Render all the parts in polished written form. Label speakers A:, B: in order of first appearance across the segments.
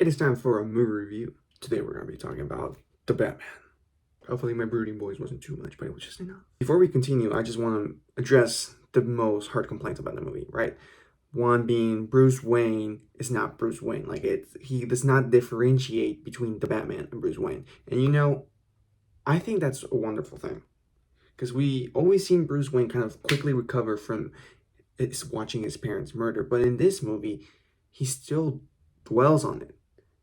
A: It is time for a movie review. Today we're going to be talking about The Batman. Hopefully my brooding voice wasn't too much, but it was just enough. Before we continue, I just want to address the most hard complaints about the movie, right? One being Bruce Wayne is not Bruce Wayne. Like, he does not differentiate between the Batman and Bruce Wayne. And you know, I think that's a wonderful thing. Because we always seen Bruce Wayne kind of quickly recover from watching his parents murder. But in this movie, he still dwells on it.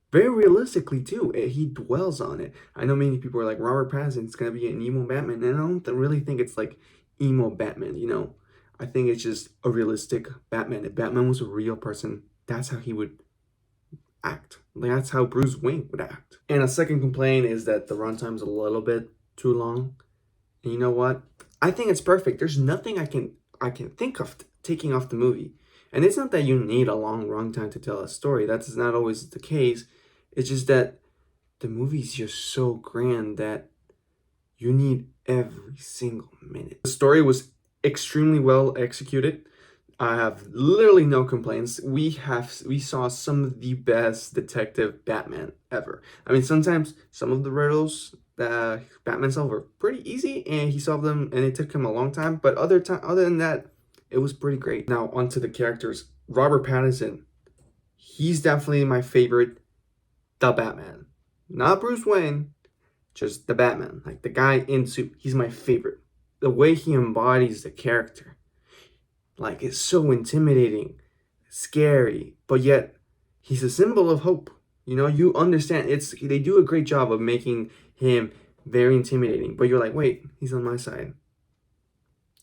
A: Very realistically too, he dwells on it. I know many people are like, Robert Pattinson's gonna be an emo Batman, and I don't really think it's like emo Batman, you know? I think it's just a realistic Batman. If Batman was a real person, that's how he would act. Like, that's how Bruce Wayne would act. And a second complaint is that the runtime's a little bit too long. And you know what? I think it's perfect. There's nothing I can think of taking off the movie. And it's not that you need a long runtime to tell a story. That's not always the case. It's just that the movie's just so grand that you need every single minute. The story was extremely well executed. I have literally no complaints. We saw some of the best detective Batman ever. I mean, sometimes some of the riddles that Batman solved were pretty easy, and he solved them, and it took him a long time. But other than that, it was pretty great. Now, onto the characters. Robert Pattinson, he's definitely my favorite, the Batman. Not Bruce Wayne, just the Batman. Like, the guy in suit, he's my favorite. The way he embodies the character, like, it's so intimidating, scary, but yet he's a symbol of hope. You know, you understand, they do a great job of making him very intimidating, but you're like, wait, he's on my side.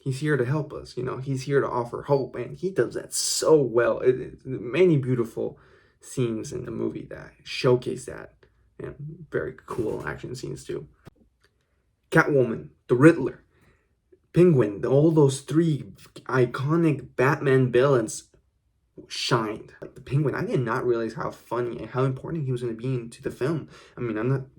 A: He's here to help us, you know. He's here to offer hope, and he does that so well. Many beautiful scenes in the movie that showcase that, and very cool action scenes too. Catwoman, the Riddler, Penguin, all those three iconic Batman villains shined. Like the Penguin, I did not realize how funny and how important he was going to be into the film. I mean,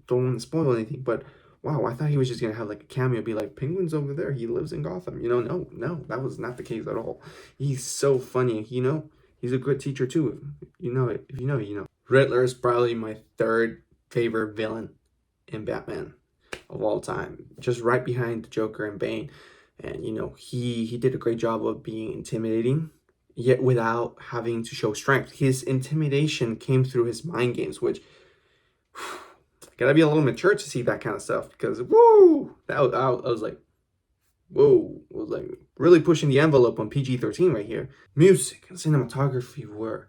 A: don't want to spoil anything, but wow, I thought he was just going to have like a cameo, be like, Penguin's over there, he lives in Gotham. You know, no, that was not the case at all. He's so funny, you know, he's a good teacher too. If you know it, you know. Riddler is probably my third favorite villain in Batman of all time, just right behind the Joker and Bane. And you know, he did a great job of being intimidating, yet without having to show strength. His intimidation came through his mind games, which gotta be a little mature to see that kind of stuff, because woo, I was like, whoa, I was like really pushing the envelope on PG-13 right here. Music and cinematography were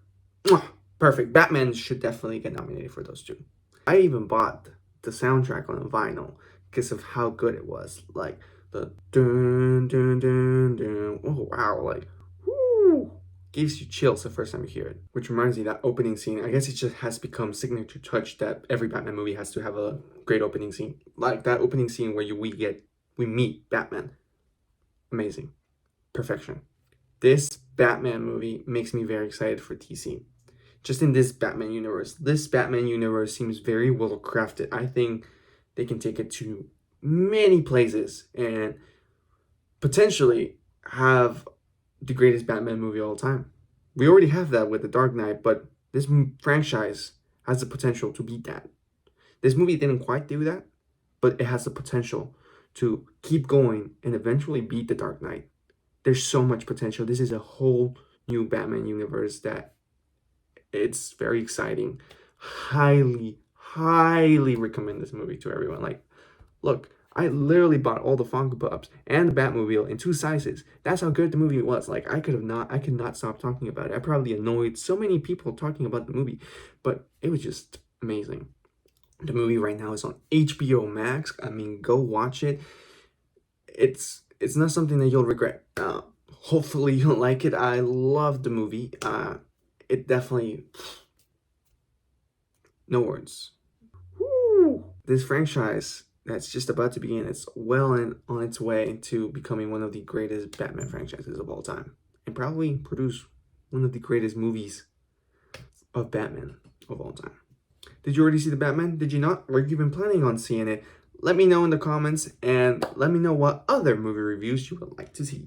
A: perfect. Batman should definitely get nominated for those two. I even bought the soundtrack on vinyl because of how good it was. Like the dun dun dun dun. Oh wow, like whoo, gives you chills the first time you hear it. Which reminds me, that opening scene, I guess it just has become signature touch that every Batman movie has to have a great opening scene. Like that opening scene where we meet Batman. Amazing. Perfection. This Batman movie makes me very excited for DC. Just in this Batman universe seems very well crafted. I think they can take it to many places and potentially have the greatest Batman movie of all time. We already have that with The Dark Knight, but this franchise has the potential to beat that. This movie didn't quite do that, but it has the potential to keep going and eventually beat The Dark Knight. There's so much potential. This is a whole new Batman universe that it's very exciting. Highly, highly recommend this movie to everyone. Like, look, I literally bought all the Funko Pops and the Batmobile in 2 sizes. That's how good the movie was. Like, I could not stop talking about it. I probably annoyed so many people talking about the movie, but it was just amazing. The movie right now is on HBO Max. I mean, go watch it. It's not something that you'll regret. Hopefully you'll like it. I love the movie. It definitely, no words. Woo! This franchise that's just about to begin, it's well on its way to becoming one of the greatest Batman franchises of all time, and probably produce one of the greatest movies of Batman of all time. Did you already see the Batman? Did you not? Or have you been planning on seeing it? Let me know in the comments, and let me know what other movie reviews you would like to see.